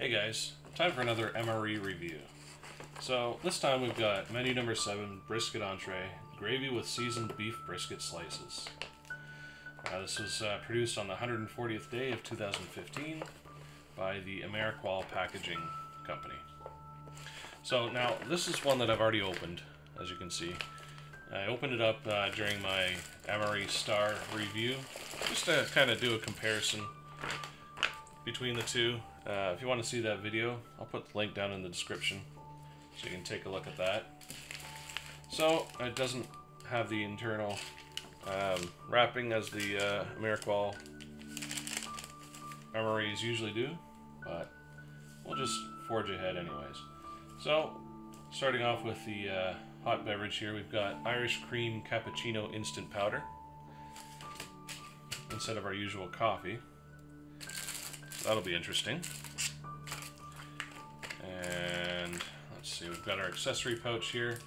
Hey guys, time for another MRE review. So this time we've got menu number 7, brisket entree, gravy with seasoned beef brisket slices. This was produced on the 140th day of 2015 by the AmeriQual Packaging Company. So now this is one that I've already opened, as you can see. I opened it up during my MRE Star review, just to kind of do a comparison between the two. If you want to see that video, I'll put the link down in the description so you can take a look at that. So it doesn't have the internal wrapping as the AmeriQual MREs usually do, but we'll just forge ahead anyways. So starting off with the hot beverage here, we've got Irish cream cappuccino instant powder instead of our usual coffee. That'll be interesting. And let's see, we've got our accessory pouch here.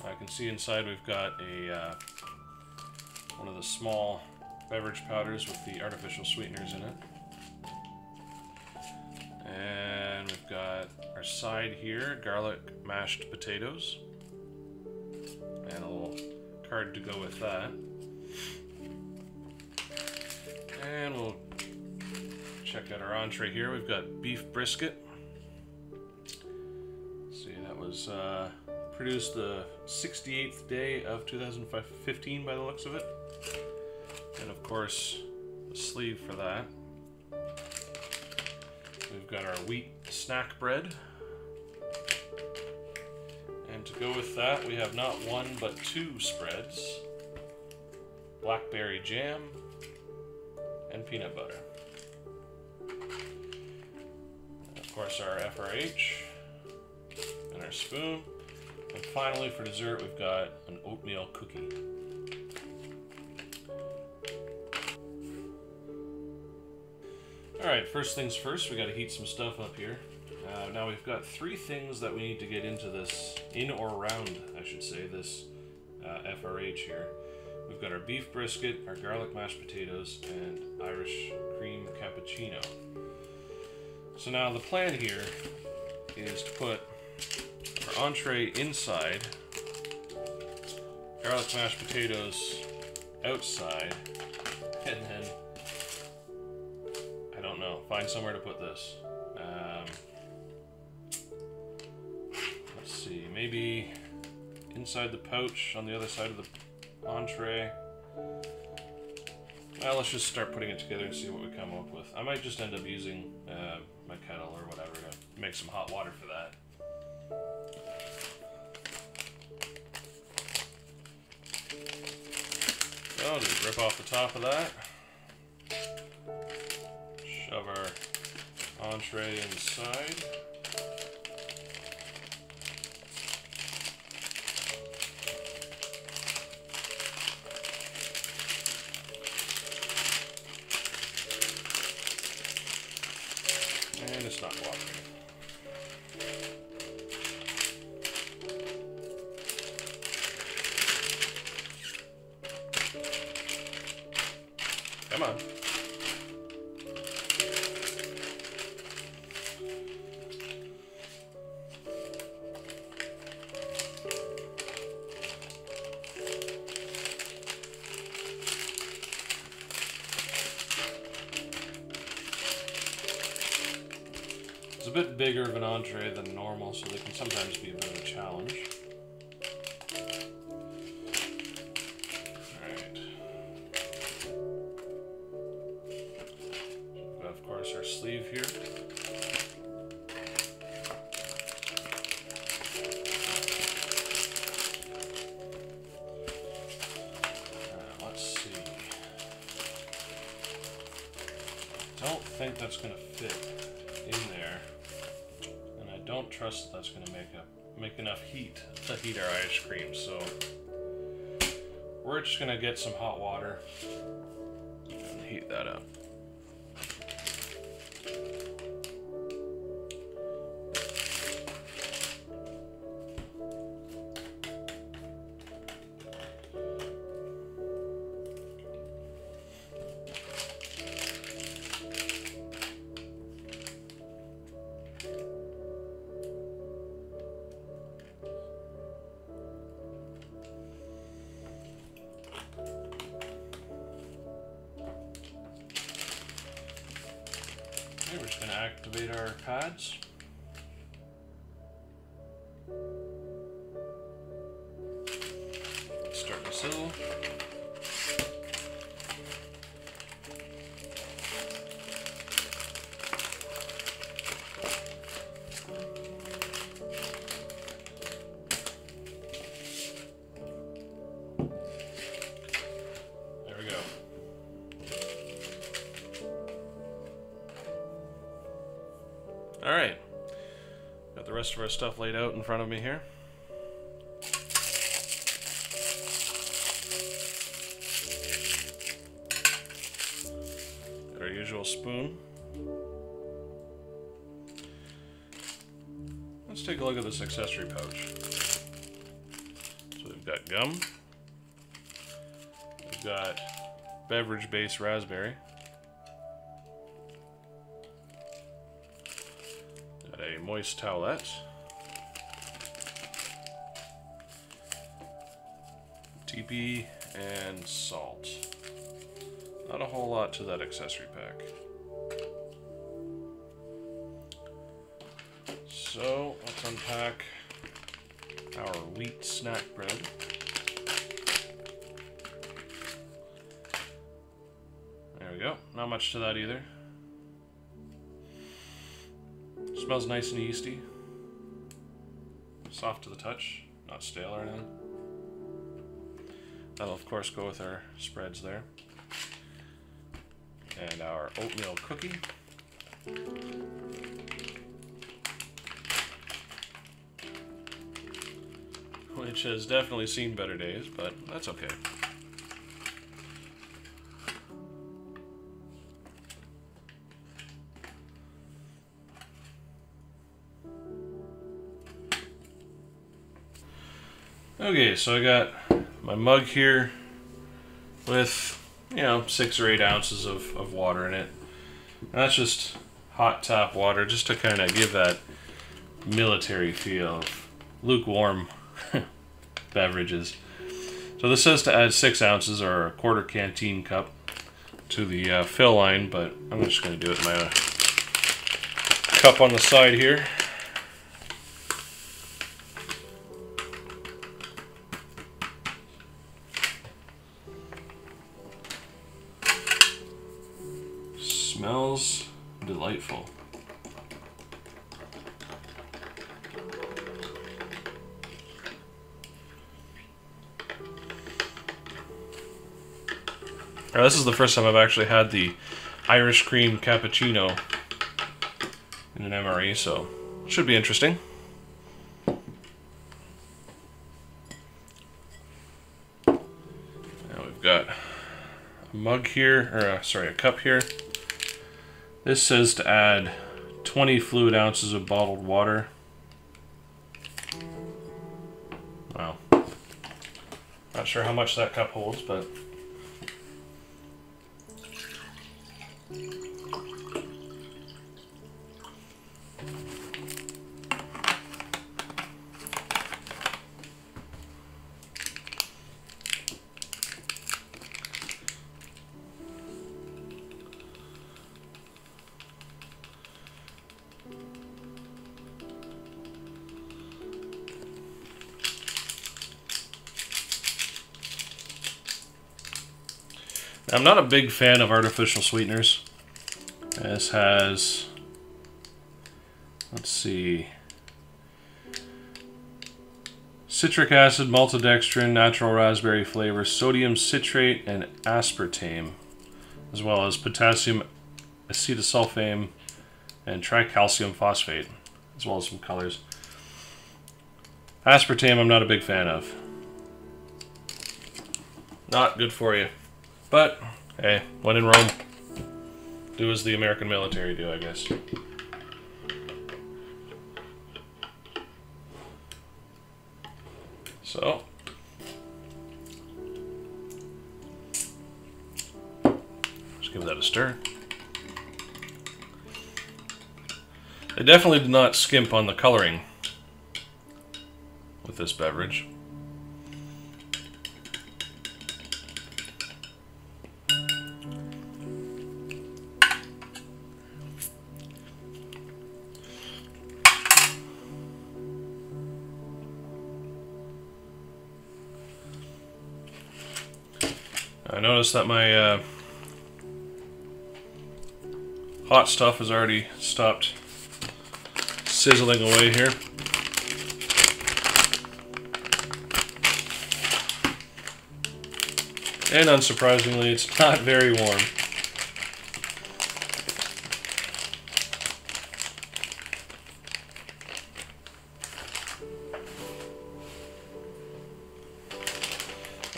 I can see inside we've got a one of the small beverage powders with the artificial sweeteners in it. And we've got our side here, garlic mashed potatoes. And a little card to go with that. And we'll check out our entree here. We've got beef brisket. Let's see, that was produced the 68th day of 2015 by the looks of it. And of course, the sleeve for that. We've got our wheat snack bread. And to go with that, we have not one but two spreads. Blackberry jam and peanut butter. Of course, our FRH and our spoon. And finally, for dessert, we've got an oatmeal cookie. Alright, first things first, we got to heat some stuff up here. Now we've got three things that we need to get into this, in or around, I should say, this FRH here. We've got our beef brisket, our garlic mashed potatoes, and Irish cream cappuccino. So now the plan here is to put our entree inside, garlic mashed potatoes outside, and then, I don't know, find somewhere to put this. Let's see, maybe inside the pouch on the other side of the entree. Well, let's just start putting it together and see what we come up with. I might just end up using my kettle or whatever to make some hot water for that. So just rip off the top of that. Shove our entree inside. And it's not cooperating. Come on. It's a bit bigger of an entree than normal, so they can sometimes be a bit of a challenge. Alright. We've got, of course, our sleeve here. Let's see. I don't think that's going to fit in there. I don't trust that that's going to make enough heat to heat our ice cream, so we're just going to get some hot water and heat that up. activate our pads. Start to sizzle. There we go. Alright, got the rest of our stuff laid out in front of me here. Got our usual spoon. Let's take a look at this accessory pouch. So we've got gum, we've got beverage based raspberry, a moist towelette, TP, and salt. Not a whole lot to that accessory pack. So let's unpack our wheat snack bread. There we go. Not much to that either. Smells nice and yeasty. Soft to the touch, not stale or anything. That'll of course go with our spreads there. And our oatmeal cookie. Which has definitely seen better days, but that's okay. Okay, so I got my mug here with, 6 or 8 ounces of water in it. And that's just hot tap water, just to kind of give that military feel of lukewarm beverages. So this says to add 6 ounces or a quarter canteen cup to the fill line, but I'm just going to do it in my cup on the side here. Smells delightful. Now, this is the first time I've actually had the Irish cream cappuccino in an MRE, so it should be interesting. Now we've got a mug here, or a cup here. This says to add 20 fluid ounces of bottled water. Wow. Not sure how much that cup holds, but I'm not a big fan of artificial sweeteners. This has, let's see, citric acid, maltodextrin, natural raspberry flavor, sodium citrate, and aspartame, as well as potassium acetosulfame and tricalcium phosphate, as well as some colors. Aspartame I'm not a big fan of. Not good for you. But, hey, when in Rome, do as the American military do, I guess. So, just give that a stir. They definitely did not skimp on the coloring with this beverage. I noticed that my hot stuff has already stopped sizzling away here. And unsurprisingly, it's not very warm.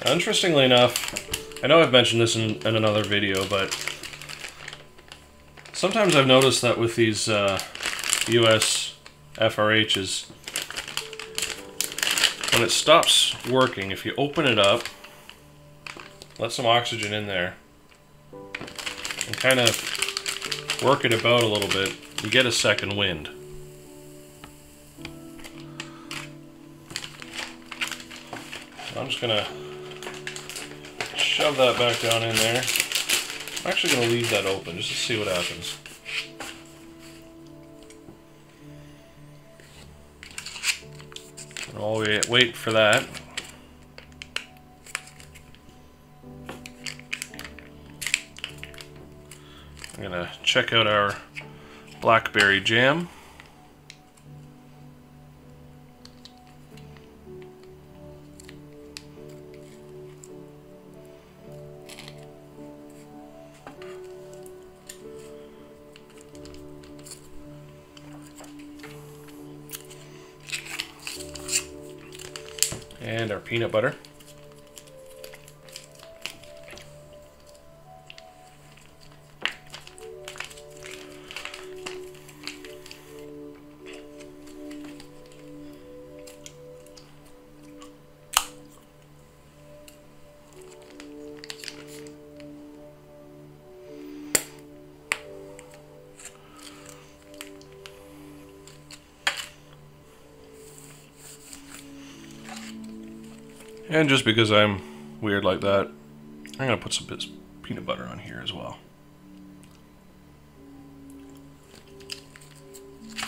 Interestingly enough, I know I've mentioned this in another video, but sometimes I've noticed that with these US FRHs, when it stops working, if you open it up, let some oxygen in there, and kind of work it about a little bit, you get a second wind. So I'm just going to shove that back down in there. I'm actually going to leave that open just to see what happens. And while we wait for that, I'm going to check out our blackberry jam. And our peanut butter. And just because I'm weird like that, I'm going to put some peanut butter on here as well.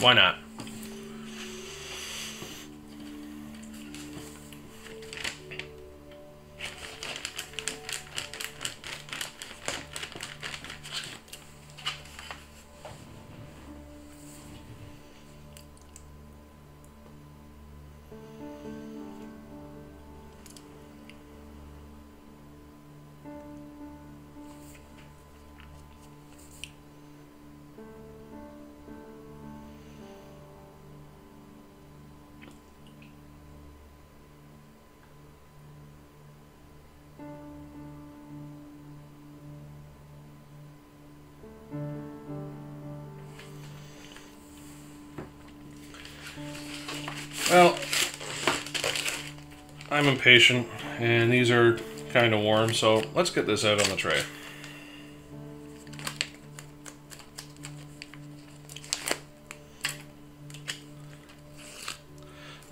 Why not? Well, I'm impatient, and these are kind of warm, so let's get this out on the tray.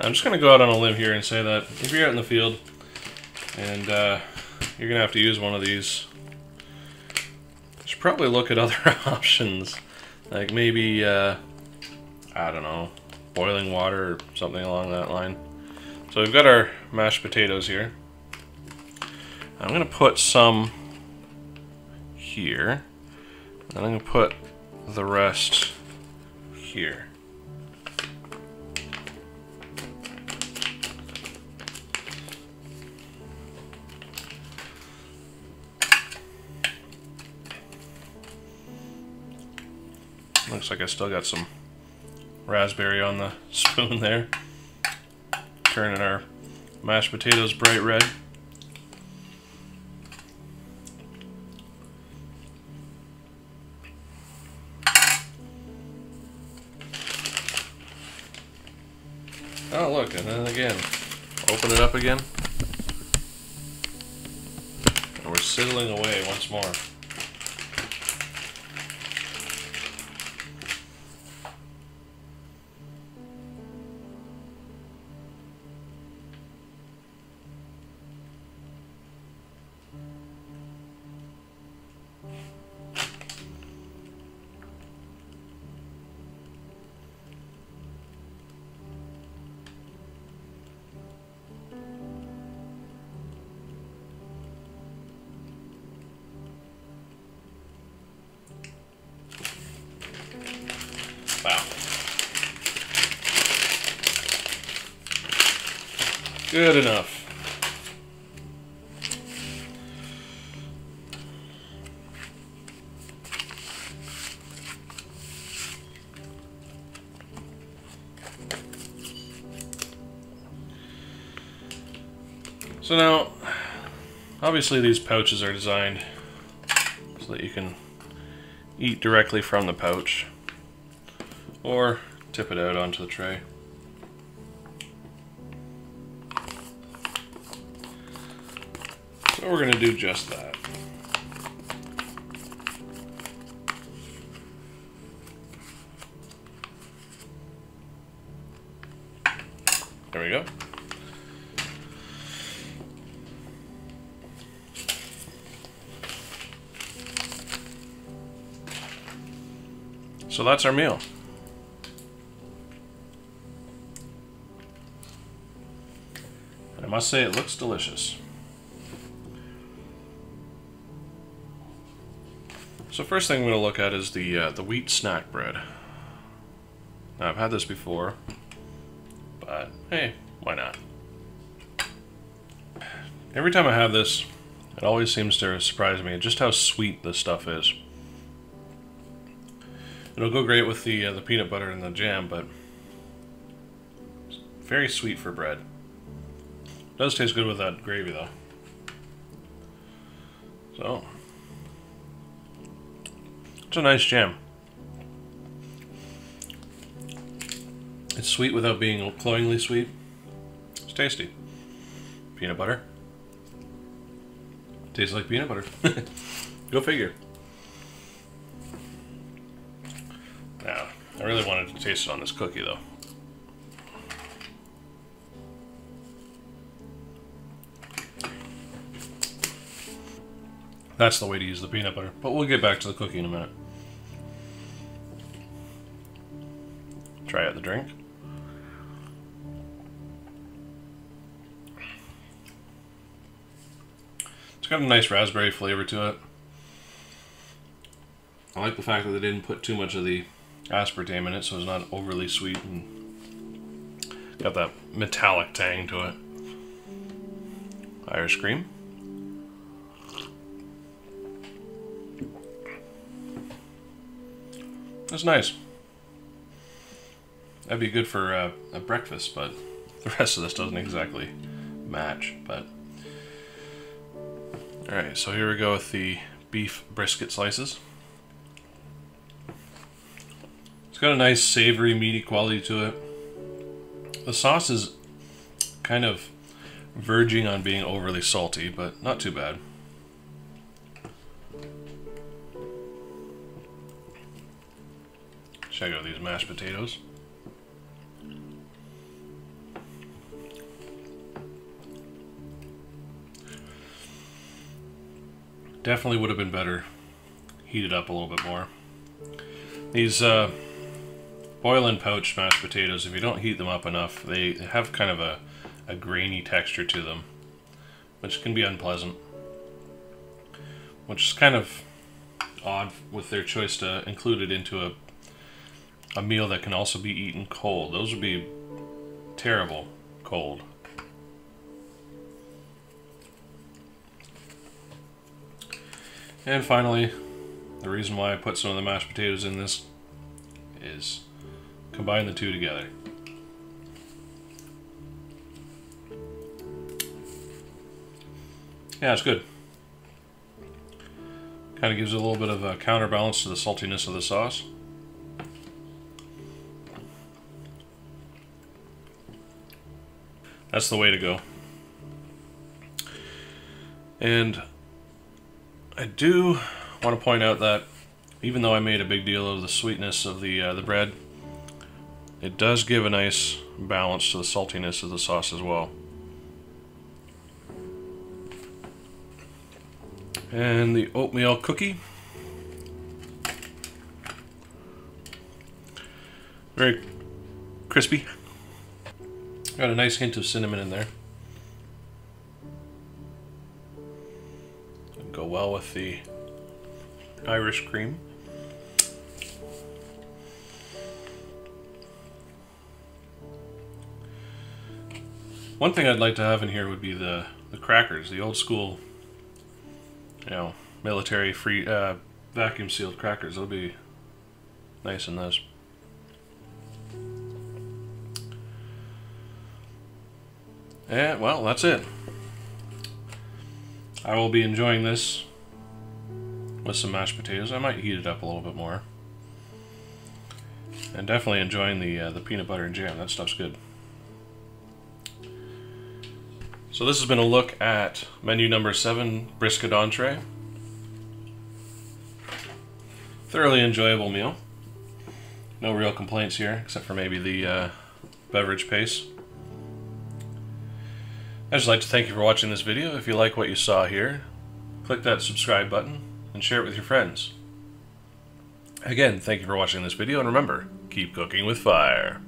I'm just going to go out on a limb here and say that if you're out in the field and you're going to have to use one of these, you should probably look at other options, like maybe, I don't know, boiling water or something along that line. So we've got our mashed potatoes here. I'm going to put some here, and I'm going to put the rest here. Looks like I still got some raspberry on the spoon there, turning our mashed potatoes bright red. Oh look, and then again, open it up again, and we're sizzling away once more. Good enough. So now, obviously these pouches are designed so that you can eat directly from the pouch or tip it out onto the tray. So we're going to do just that. There we go. So that's our meal. I must say it looks delicious. So first thing I'm going to look at is the wheat snack bread. Now I've had this before, but hey, why not? Every time I have this, it always seems to surprise me just how sweet this stuff is. It'll go great with the peanut butter and the jam, but it's very sweet for bread. It does taste good with that gravy, though. So, it's a nice jam. It's sweet without being cloyingly sweet. It's tasty. Peanut butter. Tastes like peanut butter. Go figure. Now, I really wanted to taste it on this cookie, though. That's the way to use the peanut butter, but we'll get back to the cookie in a minute. Try out the drink. It's got a nice raspberry flavor to it. I like the fact that they didn't put too much of the aspartame in it, so it's not overly sweet and got that metallic tang to it. Irish cream. That's nice. That'd be good for a breakfast, but the rest of this doesn't exactly match. But all right, so here we go with the beef brisket slices. It's got a nice savory, meaty quality to it. The sauce is kind of verging on being overly salty, but not too bad. Check out these mashed potatoes. Definitely would have been better heated up a little bit more. These boil-in pouch mashed potatoes, if you don't heat them up enough, they have kind of a grainy texture to them, which can be unpleasant. Which is kind of odd with their choice to include it into a meal that can also be eaten cold. Those would be terrible cold. And finally, the reason why I put some of the mashed potatoes in this is combine the two together. Yeah, it's good. Kind of gives it a little bit of a counterbalance to the saltiness of the sauce. That's the way to go. And I do want to point out that even though I made a big deal of the sweetness of the bread, it does give a nice balance to the saltiness of the sauce as well. And the oatmeal cookie. Very crispy. Got a nice hint of cinnamon in there. Go well with the Irish cream. One thing I'd like to have in here would be the crackers, the old school, military free vacuum sealed crackers. That'll be nice in this. Yeah, well, that's it. I will be enjoying this with some mashed potatoes. I might heat it up a little bit more. And definitely enjoying the peanut butter and jam. That stuff's good. So this has been a look at menu number 7, brisket entree. Thoroughly enjoyable meal. No real complaints here, except for maybe the beverage pace. I'd just like to thank you for watching this video. If you like what you saw here, click that subscribe button and share it with your friends. Again, thank you for watching this video, and remember, keep cooking with fire.